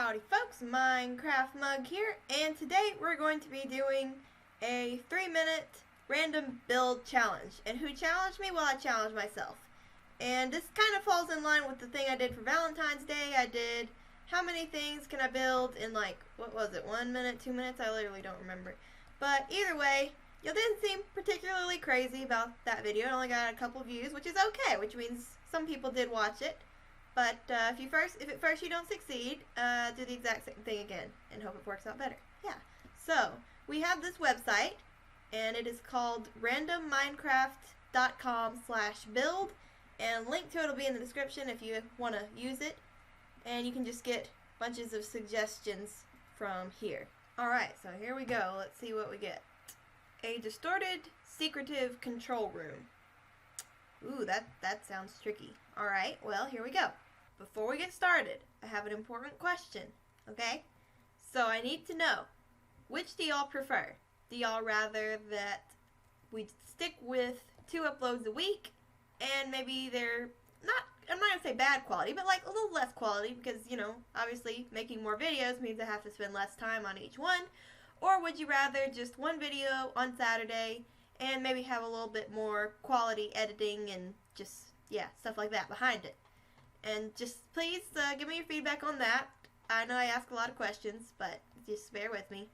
Howdy folks, Minecraft Mug here, and today we're going to be doing a 3-minute random build challenge. And who challenged me? Well, I challenged myself. And this kind of falls in line with the thing I did for Valentine's Day. I did how many things can I build in, like, what was it, 1 minute, 2 minutes? I literally don't remember. But either way, you didn't seem particularly crazy about that video. It only got a couple views, which is okay, which means some people did watch it. But if at first you don't succeed, do the exact same thing again and hope it works out better. Yeah. So we have this website, and it is called randomminecraft.com/build, and link to it will be in the description if you want to use it, and you can just get bunches of suggestions from here. All right, so here we go. Let's see what we get. A distorted, secretive control room. Ooh, that sounds tricky. All right, well, here we go. Before we get started, I have an important question, okay? So I need to know, which do y'all prefer? Do y'all rather that we stick with 2 uploads a week, and maybe they're not, I'm not going to say bad quality, but like a little less quality because, you know, obviously making more videos means I have to spend less time on each one? Or would you rather just one video on Saturday and maybe have a little bit more quality editing and just, yeah, stuff like that behind it? And just please give me your feedback on that. I know I ask a lot of questions, but just bear with me.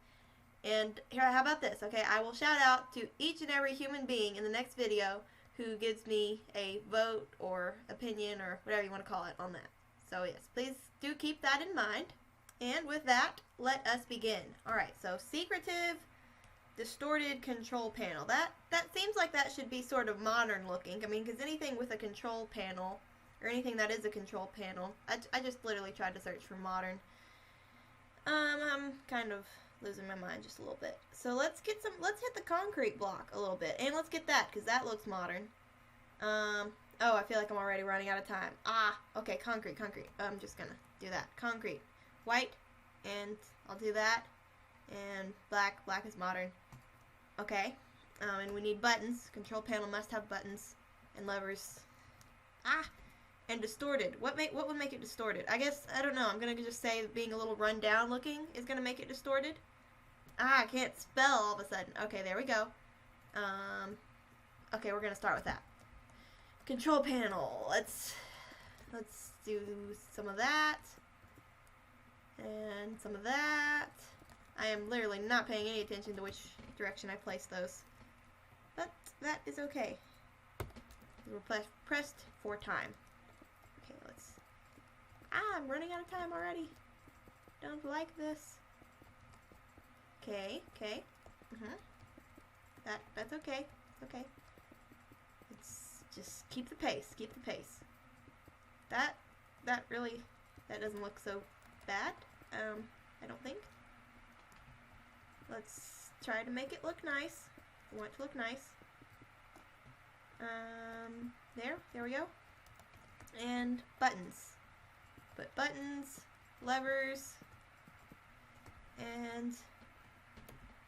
And here, how about this? Okay, I will shout out to each and every human being in the next video who gives me a vote or opinion or whatever you want to call it on that. So yes, please do keep that in mind. And with that, let us begin. Alright, so secretive, distorted control panel. That seems like that should be sort of modern looking. I mean, because anything with a control panel, or anything that is a control panel, I just literally tried to search for modern. I'm kind of losing my mind just a little bit. So let's hit the concrete block a little bit, and let's get that, because that looks modern. Oh, I feel like I'm already running out of time. Okay, concrete. I'm just gonna do that. Concrete. White, and I'll do that. And black is modern. Okay, and we need buttons. Control panel must have buttons and levers. And distorted. What would make it distorted? I guess, I don't know. I'm gonna just say that being a little run down looking is gonna make it distorted. I can't spell all of a sudden. Okay, there we go. Okay, we're gonna start with that. Control panel. Let's do some of that. And some of that. I am literally not paying any attention to which direction I place those. But that is okay. We're pressed for time. Okay, let's... I'm running out of time already. Don't like this. Okay. That's okay. Okay. Let's just keep the pace. That doesn't look so bad. I don't think. Let's try to make it look nice. I want it to look nice. There we go. And buttons. Put buttons, levers, and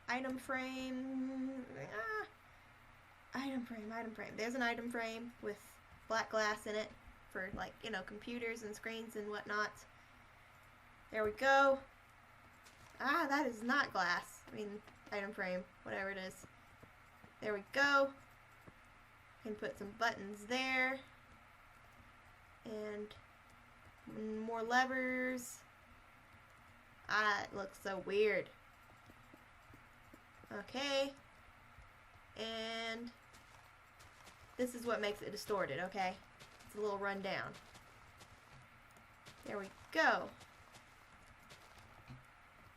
item frame. Item frame. There's an item frame with black glass in it for, like, you know, computers and screens and whatnot. There we go. That is not glass. I mean, item frame, whatever it is. There we go. Can put some buttons there. And more levers. It looks so weird. Okay. And this is what makes it distorted, okay? It's a little run down. There we go.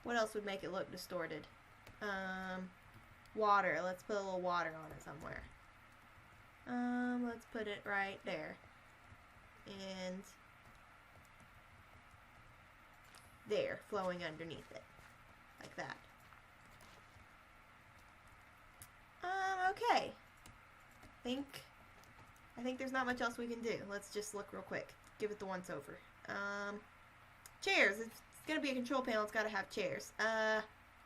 What else would make it look distorted? Water. Let's put a little water on it somewhere. Let's put it right there. And there, flowing underneath it. Like that. Okay. I think there's not much else we can do. Let's just look real quick. Give it the once over. Chairs. It's gonna be a control panel. It's gotta have chairs.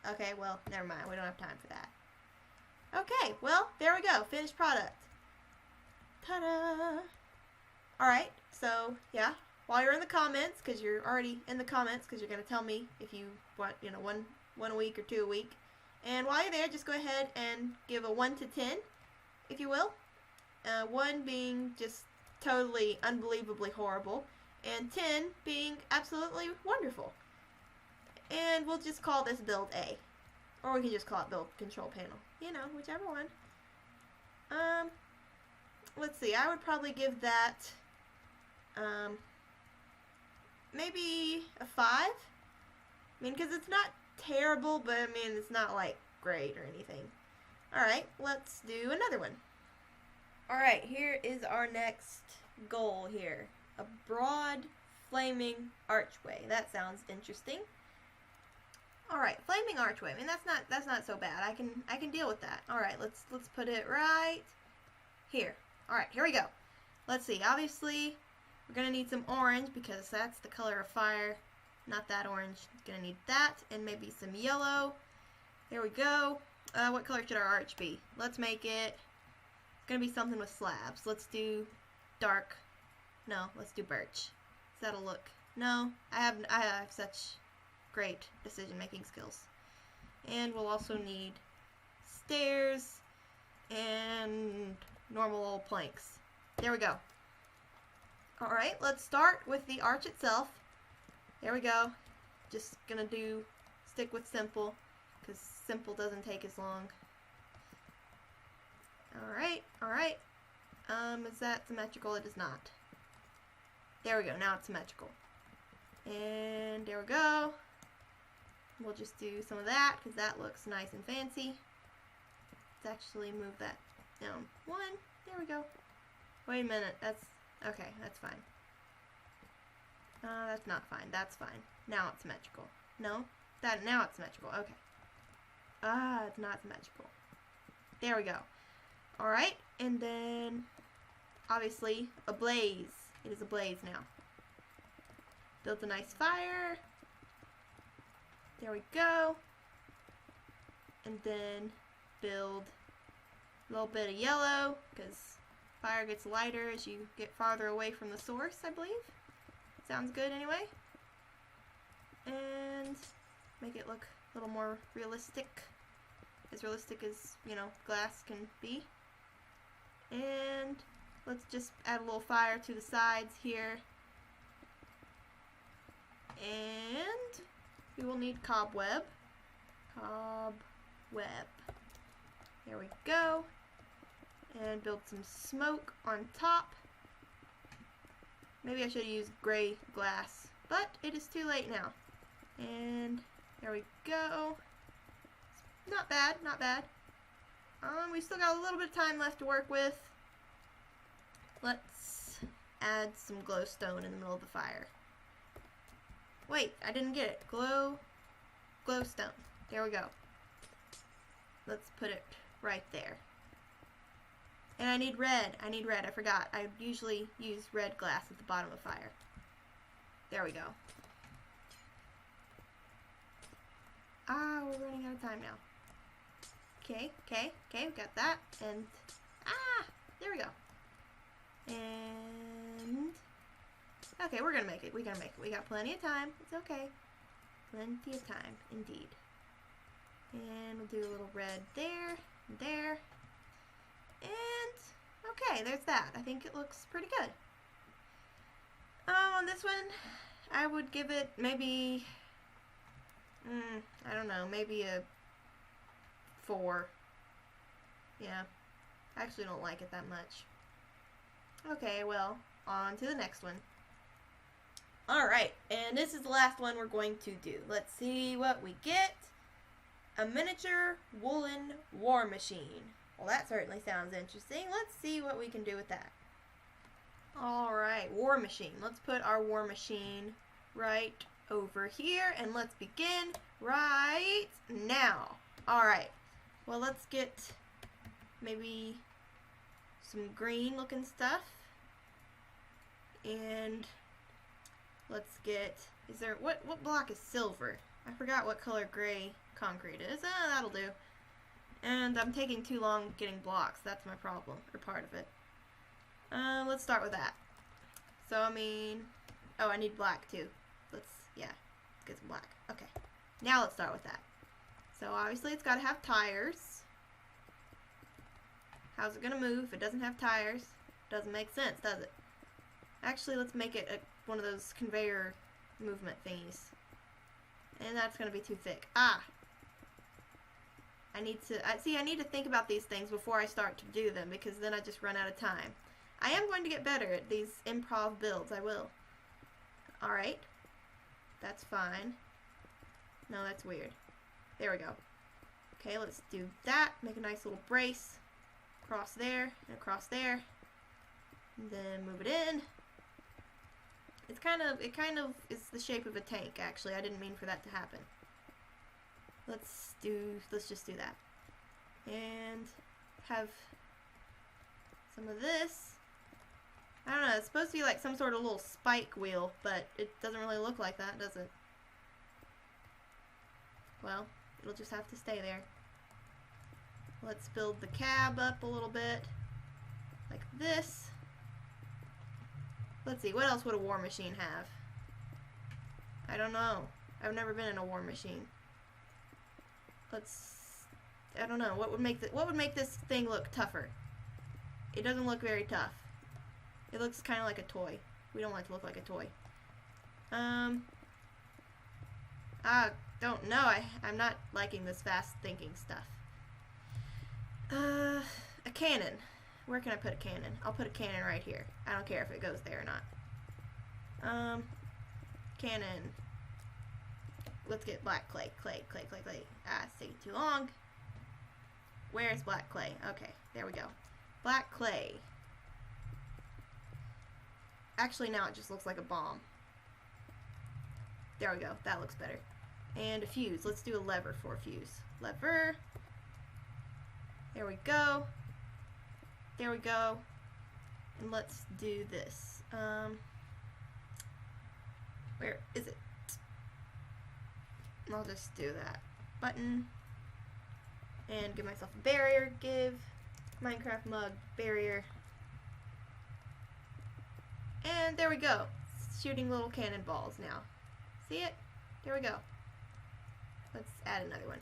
Okay, well, never mind. We don't have time for that. Okay, well, there we go. Finished product. Ta-da! Alright, so, yeah. while you're in the comments, because you're already in the comments, because you're going to tell me if you want, you know, one a week or 2 a week. And while you're there, just go ahead and give a 1 to 10, if you will. 1 being just totally, unbelievably horrible, and 10 being absolutely wonderful. And we'll just call this build A. Or we can just call it build control panel. You know, whichever one. Let's see, I would probably give that, maybe a 5. I mean, because it's not terrible, but I mean, it's not like great or anything. Alright, let's do another one. Alright, here is our next goal here. A broad, flaming archway. That sounds interesting. Alright, flaming archway. I mean, that's not so bad. I can deal with that. Alright, let's put it right here. Alright, here we go. Let's see. Obviously, we're going to need some orange because that's the color of fire. Not that orange. Going to need that and maybe some yellow. There we go. What color should our arch be? Let's make it... It's going to be something with slabs. Let's do dark. No, let's do birch. That'll look... No, I have such great decision-making skills. And we'll also need stairs and normal old planks. There we go. Alright, let's start with the arch itself. There we go. Just gonna stick with simple, because simple doesn't take as long. Alright, alright. Is that symmetrical? It is not. There we go, now it's symmetrical. And there we go. We'll just do some of that, because that looks nice and fancy. Let's actually move that down 1. There we go. Wait a minute, that's... Okay, that's fine. That's not fine. That's fine. Now it's symmetrical. No? Now it's symmetrical. Okay. It's not symmetrical. There we go. Alright, and then, obviously, a blaze. It is a blaze now. Builds a nice fire. There we go. And then build a little bit of yellow, because fire gets lighter as you get farther away from the source, I believe. Sounds good anyway. And make it look a little more realistic. As realistic as, you know, glass can be. And let's just add a little fire to the sides here. And we will need cobweb. Cobweb. There we go. And build some smoke on top. Maybe I should have used gray glass, but it is too late now. And there we go. Not bad, not bad. We still got a little bit of time left to work with. Let's add some glowstone in the middle of the fire. Wait, I didn't get it. Glowstone. There we go. Let's put it right there. And I need red. I forgot. I usually use red glass at the bottom of fire. There we go. We're running out of time now. Okay, we got that. And, there we go. And, okay, we're gonna make it. We got plenty of time. It's okay. Plenty of time, indeed. And we'll do a little red there, and there. And, okay, there's that. I think it looks pretty good. On this one, I would give it maybe, I don't know, maybe a 4. Yeah, I actually don't like it that much. Okay, well, on to the next one. Alright, and this is the last one we're going to do. Let's see what we get. A miniature woolen war machine. Well, that certainly sounds interesting. Let's see what we can do with that. Alright, war machine. Let's put our war machine right over here, and let's begin right now. Alright, well, let's get maybe some green looking stuff. And let's get, what block is silver? I forgot what color gray concrete is. That'll do. And I'm taking too long getting blocks. That's my problem, or part of it. Let's start with that. So, I mean, Oh, I need black too. Yeah, let's get some black. Okay, now let's start with that. So obviously it's got to have tires. How's it gonna move if it doesn't have tires? Doesn't make sense, does it? Actually, let's make it one of those conveyor movement thingies. And that's gonna be too thick. Ah! I need to think about these things before I start to do them, because then I just run out of time. I am going to get better at these improv builds, I will. Alright. That's fine. No, that's weird. There we go. Okay, let's do that. Make a nice little brace. Across there, and across there. And then move it in. It kind of is the shape of a tank, actually. I didn't mean for that to happen. Let's just do that. And have some of this. I don't know, it's supposed to be like some sort of little spike wheel, but it doesn't really look like that, does it? Well, it'll just have to stay there. Let's build the cab up a little bit, like this. Let's see, what else would a war machine have? I don't know. I've never been in a war machine. I don't know, what would make this thing look tougher? It doesn't look very tough. It looks kind of like a toy. We don't want it to look like a toy. I don't know. I'm not liking this fast thinking stuff. A cannon. Where can I put a cannon? I'll put a cannon right here. I don't care if it goes there or not. Cannon. Let's get black clay. Clay. Ah, it's taking too long. Where's black clay? Okay, there we go. Black clay. Actually, now it just looks like a bomb. There we go. That looks better. And a fuse. Let's do a lever for a fuse. Lever. There we go. There we go. And let's do this. Where is it? I'll just do that. Button. And give myself a barrier. Give Minecraft mug barrier. And there we go. It's shooting little cannonballs now. See it? There we go. Let's add another one.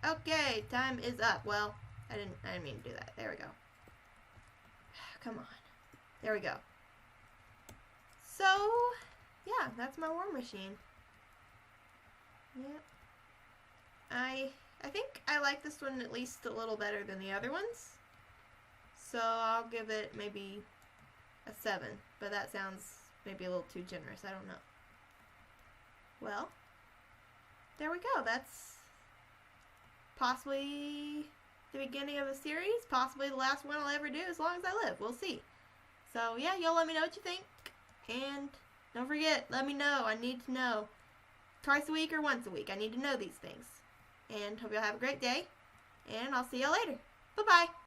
Okay, time is up. Well, I didn't mean to do that. There we go. Come on. There we go. So, yeah, that's my war machine. Yep. I think I like this one at least a little better than the other ones. So I'll give it maybe a 7. But that sounds maybe a little too generous. I don't know. Well, there we go. That's possibly the beginning of the series. Possibly the last one I'll ever do as long as I live. We'll see. So, yeah, y'all let me know what you think. And don't forget, let me know. I need to know. Twice a week or once a week. I need to know these things. And hope y'all have a great day. And I'll see y'all later. Bye-bye.